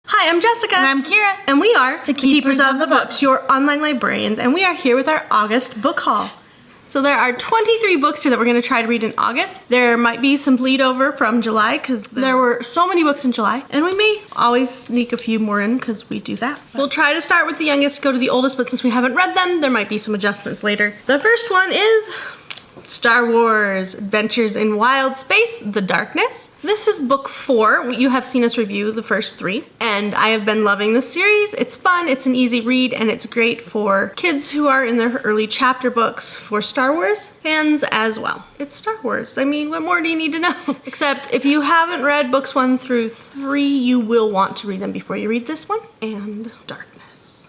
Hi, I'm Jessica. And I'm Kira. And we are the Keepers of the Books, your online librarians, and we are here with our August book haul. So there are 23 books here that we're going to try to read in August. There might be some bleed over from July because there were so many books in July, and we may always sneak a few more in because we do that. We'll try to start with the youngest, go to the oldest, but since we haven't read them, there might be some adjustments later. The first one is Star Wars Adventures in Wild Space, The Darkness. This is book 4. You have seen us review the first 3, and I have been loving this series. It's fun, it's an easy read, and it's great for kids who are in their early chapter books, for Star Wars fans as well. It's Star Wars. I mean, what more do you need to know? Except if you haven't read books 1 through 3, you will want to read them before you read this one. And Darkness.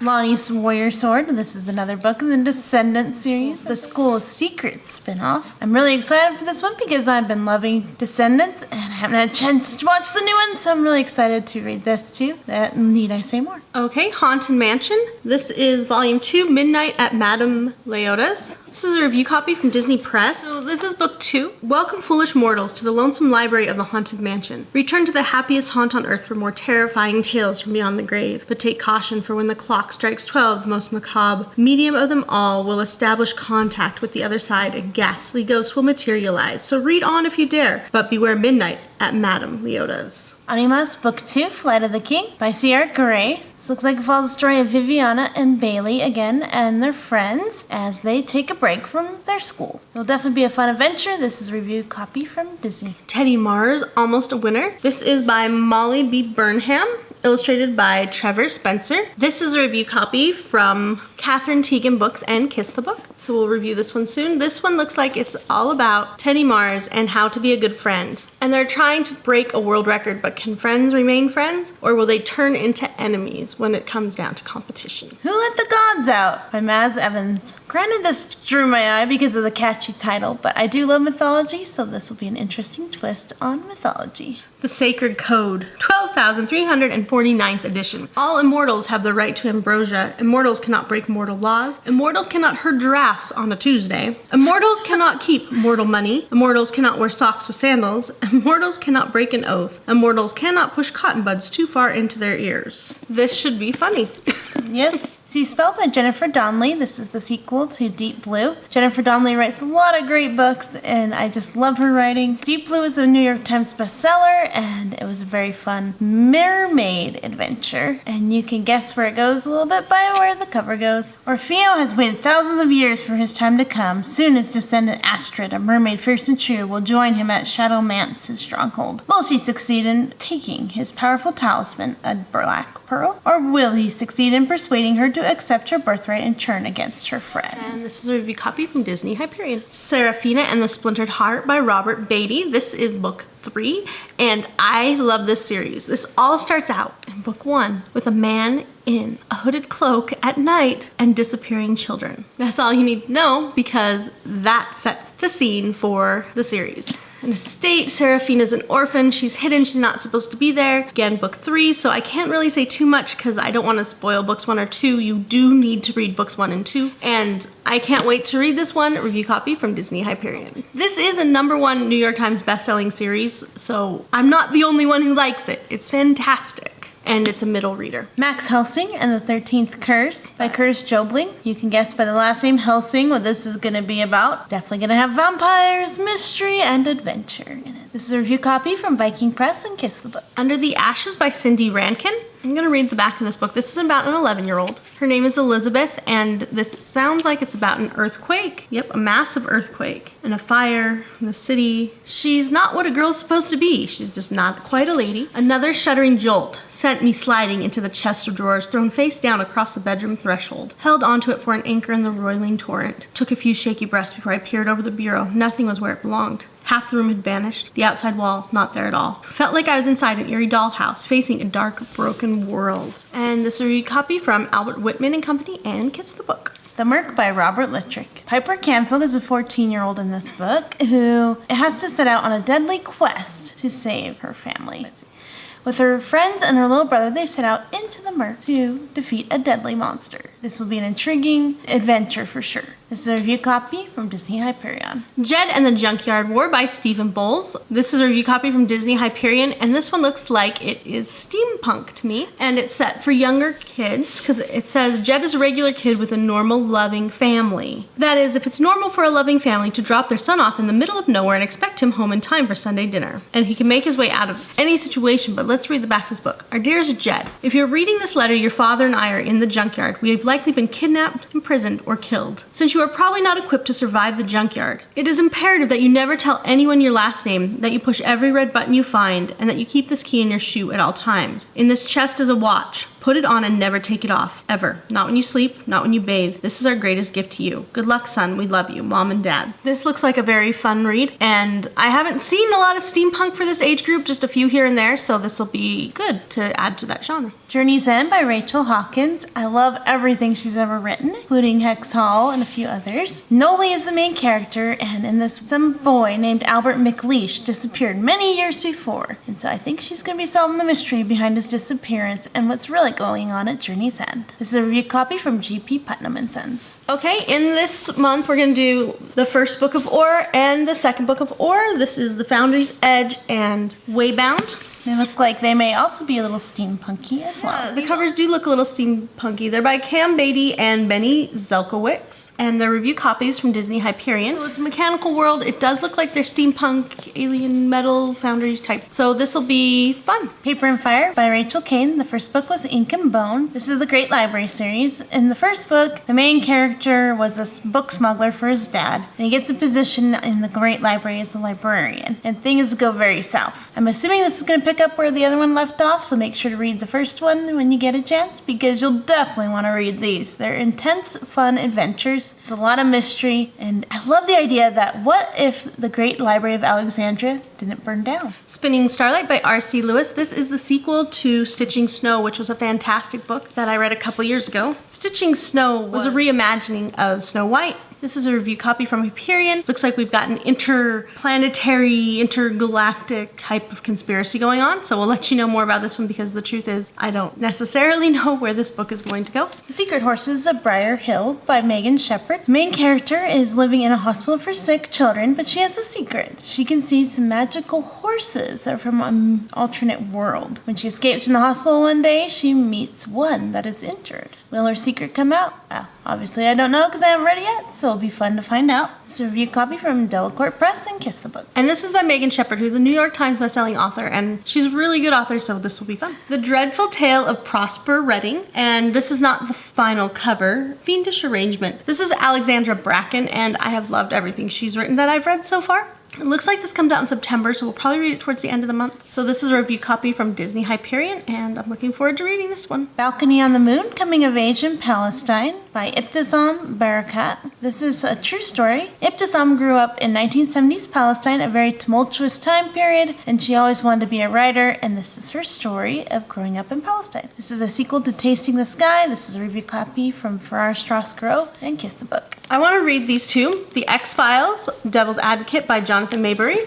Lonnie's Warrior Sword. This is another book in the Descendants series, the School of Secrets spin-off. I'm really excited for this one because I've been loving Descendants and I haven't had a chance to watch the new one, so I'm really excited to read this too. Need I say more? Okay, Haunted Mansion. This is volume 2, Midnight at Madame Leota's. This is a review copy from Disney Press. So this is book 2. Welcome, foolish mortals, to the lonesome library of the Haunted Mansion. Return to the happiest haunt on earth for more terrifying tales from beyond the grave. But take caution, for when the clock strikes 12, the most macabre medium of them all will establish contact with the other side and ghastly ghosts will materialize. So read on if you dare, but beware midnight at Madame Leota's. Animas, Book 2, Flight of the King, by C.R. Giroux. This looks like it follows the story of Viviana and Bailey again and their friends as they take a break from their school. It'll definitely be a fun adventure. This is a review copy from Disney. Teddy Mars, Almost a Winner. This is by Molly B. Burnham, illustrated by Trevor Spencer. This is a review copy from Catherine Teagan Books and Kiss the Book. So we'll review this one soon. This one looks like it's all about Teddy Mars and how to be a good friend. And they're trying to break a world record, but can friends remain friends? Or will they turn into enemies when it comes down to competition? Who Let the Gods Out by Maz Evans. Granted, this drew my eye because of the catchy title, but I do love mythology, so this will be an interesting twist on mythology. The Sacred Code, 12,349th edition. All immortals have the right to ambrosia. Immortals cannot break mortal laws. Immortals cannot herd giraffes on a Tuesday. Immortals cannot keep mortal money. Immortals cannot wear socks with sandals. Immortals cannot break an oath. Immortals cannot push cotton buds too far into their ears. This should be funny. Yes. Sea Spell by Jennifer Donnelly. This is the sequel to Deep Blue. Jennifer Donnelly writes a lot of great books, and I just love her writing. Deep Blue is a New York Times bestseller, and it was a very fun mermaid adventure. And you can guess where it goes a little bit by where the cover goes. Orfeo has waited thousands of years for his time to come. Soon his descendant Astrid, a mermaid fierce and true, will join him at Shadow Mance's stronghold. Will she succeed in taking his powerful talisman, a black pearl, or will he succeed in persuading her to accept her birthright and turn against her friends? And this is a review copy from Disney Hyperion. Seraphina and the Splintered Heart by Robert Beatty. This is book 3, and I love this series. This all starts out in book 1 with a man in a hooded cloak at night and disappearing children. That's all you need to know because that sets the scene for the series. An estate, Seraphina's an orphan, she's hidden, she's not supposed to be there. Again, book 3, so I can't really say too much because I don't want to spoil books 1 or 2. You do need to read books 1 and 2, and I can't wait to read this one, review copy from Disney Hyperion. This is a #1 New York Times bestselling series, so I'm not the only one who likes it. It's fantastic. And it's a middle reader. Max Helsing and the 13th Curse by Curtis Jobling. You can guess by the last name Helsing what this is going to be about. Definitely going to have vampires, mystery, and adventure in it. This is a review copy from Viking Press and Kiss the Book. Under the Ashes by Cindy Rankin. I'm going to read the back of this book. This is about an 11-year-old. Her name is Elizabeth, and this sounds like it's about an earthquake. Yep, a massive earthquake and a fire in the city. She's not what a girl's supposed to be. She's just not quite a lady. Another shuddering jolt sent me sliding into the chest of drawers, thrown face down across the bedroom threshold. Held onto it for an anchor in the roiling torrent. Took a few shaky breaths before I peered over the bureau. Nothing was where it belonged. Half the room had vanished. The outside wall, not there at all. Felt like I was inside an eerie dollhouse, facing a dark, broken world. And this is a copy from Albert Whitman and Company and Kiss the Book. The Merc by Robert Littrick. Piper Canfield is a 14-year-old in this book who has to set out on a deadly quest to save her family. With her friends and her little brother, they set out into the murk to defeat a deadly monster. This will be an intriguing adventure for sure. This is a review copy from Disney Hyperion. Jed and the Junkyard War by Stephen Bowles. This is a review copy from Disney Hyperion, and this one looks like it is steampunk to me. And it's set for younger kids, because it says Jed is a regular kid with a normal, loving family. That is, if it's normal for a loving family to drop their son off in the middle of nowhere and expect him home in time for Sunday dinner. And he can make his way out of any situation, but let's read the back of this book. Our dearest Jed, if you're reading this letter, your father and I are in the junkyard. We have likely been kidnapped, imprisoned, or killed. Since you are probably not equipped to survive the junkyard, it is imperative that you never tell anyone your last name, that you push every red button you find, and that you keep this key in your shoe at all times. In this chest is a watch. Put it on and never take it off, ever. Not when you sleep, not when you bathe. This is our greatest gift to you. Good luck, son. We love you, Mom and Dad. This looks like a very fun read, and I haven't seen a lot of steampunk for this age group, just a few here and there, so this will be good to add to that genre. Journey's End by Rachel Hawkins. I love everything she's ever written, including Hex Hall and a few others. Noli is the main character, and in this, some boy named Albert McLeish disappeared many years before, and so I think she's going to be solving the mystery behind his disappearance and what's really going on at Journey's End. This is a review copy from G.P. Putnam and Sons. Okay, in this month we're going to do the first book of Ore and the second book of Ore. This is The Foundry's Edge and Waybound. They look like they may also be a little steampunky as well. The covers do look a little steampunky. They're by Cam Beatty and Benny Zelkowicz, and they're review copies from Disney Hyperion. So it's a mechanical world. It does look like they're steampunk, alien, metal, foundry type. So this will be fun. Paper and Fire by Rachel Kane. The first book was Ink and Bone. This is the Great Library series. In the first book, the main character was a book smuggler for his dad, and he gets a position in the Great Library as a librarian, and things go very south. I'm assuming this is going to pick up where the other one left off, so make sure to read the first one when you get a chance, because you'll definitely want to read these. They're intense, fun adventures with a lot of mystery, and I love the idea that what if the Great Library of Alexandria didn't burn down? Spinning Starlight by R.C. Lewis. This is the sequel to Stitching Snow, which was a fantastic book that I read a couple years ago. Stitching Snow was a reimagining of Snow White. This is a review copy from Hyperion. Looks like we've got an interplanetary, intergalactic type of conspiracy going on, so we'll let you know more about this one, because the truth is I don't necessarily know where this book is going to go. The Secret Horses of Briar Hill by Megan Shepherd. The main character is living in a hospital for sick children, but she has a secret. She can see some magical horses that are from an alternate world. When she escapes from the hospital one day, she meets one that is injured. Will her secret come out? Obviously I don't know because I haven't read it yet, so it'll be fun to find out. It's a review copy from Delacorte Press and Kiss the Book. And this is by Megan Shepherd, who's a New York Times bestselling author, and she's a really good author, so this will be fun. The Dreadful Tale of Prosper Redding, and this is not the final cover. Fiendish Arrangement. This is Alexandra Bracken, and I have loved everything she's written that I've read so far. It looks like this comes out in September, so we'll probably read it towards the end of the month. So this is a review copy from Disney Hyperion, and I'm looking forward to reading this one. Balcony on the Moon, Coming of Age in Palestine by Ibtisam Barakat. This is a true story. Ibtisam grew up in 1970s Palestine, a very tumultuous time period, and she always wanted to be a writer, and this is her story of growing up in Palestine. This is a sequel to Tasting the Sky. This is a review copy from Farrar, Straus, Giroux, and Kiss the Book. I want to read these two. The X-Files, Devil's Advocate by Jonathan Maybury,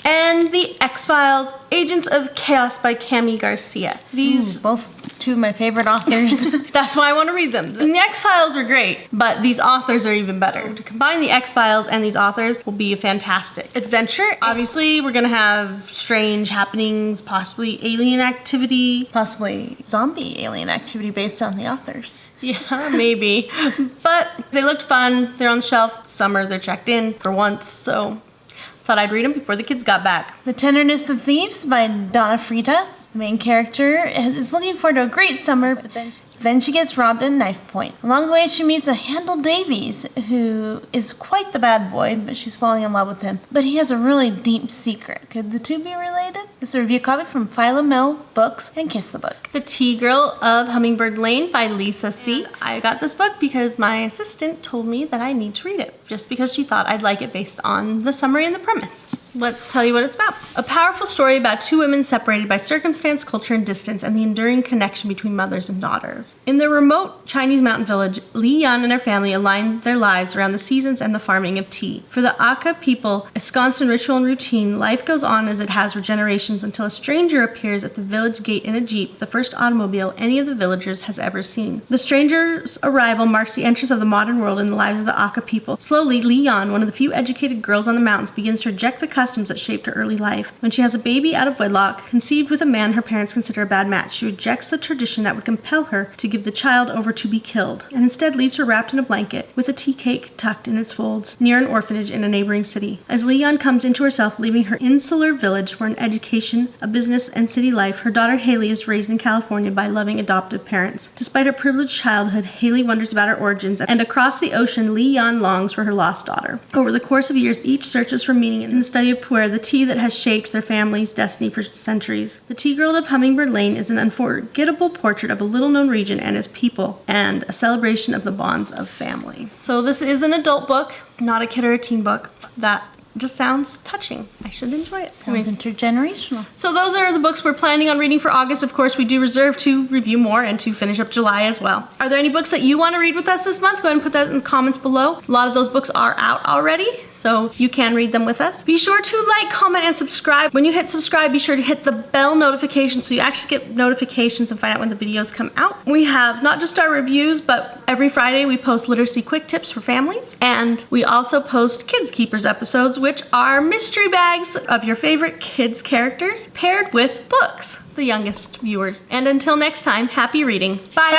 and The X-Files, Agents of Chaos by Cami Garcia. These both two of my favorite authors. That's why I want to read them. And the X-Files were great, but these authors are even better. To combine the X-Files and these authors will be a fantastic adventure. Obviously, we're going to have strange happenings, possibly alien activity. Possibly zombie alien activity based on the authors. Yeah, maybe. But they looked fun. They're on the shelf. Summer, they're checked in for once, so thought I'd read them before the kids got back. The Tenderness of Thieves by Donna Freitas. The main character is looking forward to a great summer, but then she gets robbed at knife point. Along the way, she meets a Handel Davies, who is quite the bad boy, but she's falling in love with him. But he has a really deep secret. Could the two be related? This is a review copy from Philomel Books and Kiss the Book. The Tea Girl of Hummingbird Lane by Lisa C. I got this book because my assistant told me that I need to read it, just because she thought I'd like it based on the summary and the premise. Let's tell you what it's about. A powerful story about two women separated by circumstance, culture, and distance, and the enduring connection between mothers and daughters. In their remote Chinese mountain village, Li Yan and her family aligned their lives around the seasons and the farming of tea. For the Aka people, ensconced in ritual and routine, life goes on as it has for generations until a stranger appears at the village gate in a jeep, the first automobile any of the villagers has ever seen. The stranger's arrival marks the entrance of the modern world in the lives of the Aka people. Slowly, Li Yan, one of the few educated girls on the mountains, begins to reject the customs that shaped her early life. When she has a baby out of wedlock, conceived with a man her parents consider a bad match, she rejects the tradition that would compel her to give the child over to be killed, and instead leaves her wrapped in a blanket, with a tea cake tucked in its folds, near an orphanage in a neighboring city. As Li Yan comes into herself, leaving her insular village for an education, a business, and city life, her daughter Haley is raised in California by loving adoptive parents. Despite her privileged childhood, Haley wonders about her origins, and across the ocean, Li Yan longs for her lost daughter. Over the course of years, each searches for meaning in the study of pu'er, the tea that has shaped their family's destiny for centuries. The Tea Girl of Hummingbird Lane is an unforgettable portrait of a little-known region and its people, and a celebration of the bonds of family. So this is an adult book, not a kid or a teen book. That just sounds touching. I should enjoy it. Sounds intergenerational. So those are the books we're planning on reading for August. Of course, we do reserve to review more and to finish up July as well. Are there any books that you want to read with us this month? Go ahead and put that in the comments below. A lot of those books are out already, so you can read them with us. Be sure to like, comment, and subscribe. When you hit subscribe, be sure to hit the bell notification so you actually get notifications and find out when the videos come out. We have not just our reviews, but every Friday we post literacy quick tips for families, and we also post Kids Keepers episodes, which are mystery bags of your favorite kids characters paired with books, the youngest viewers. And until next time, happy reading. Bye.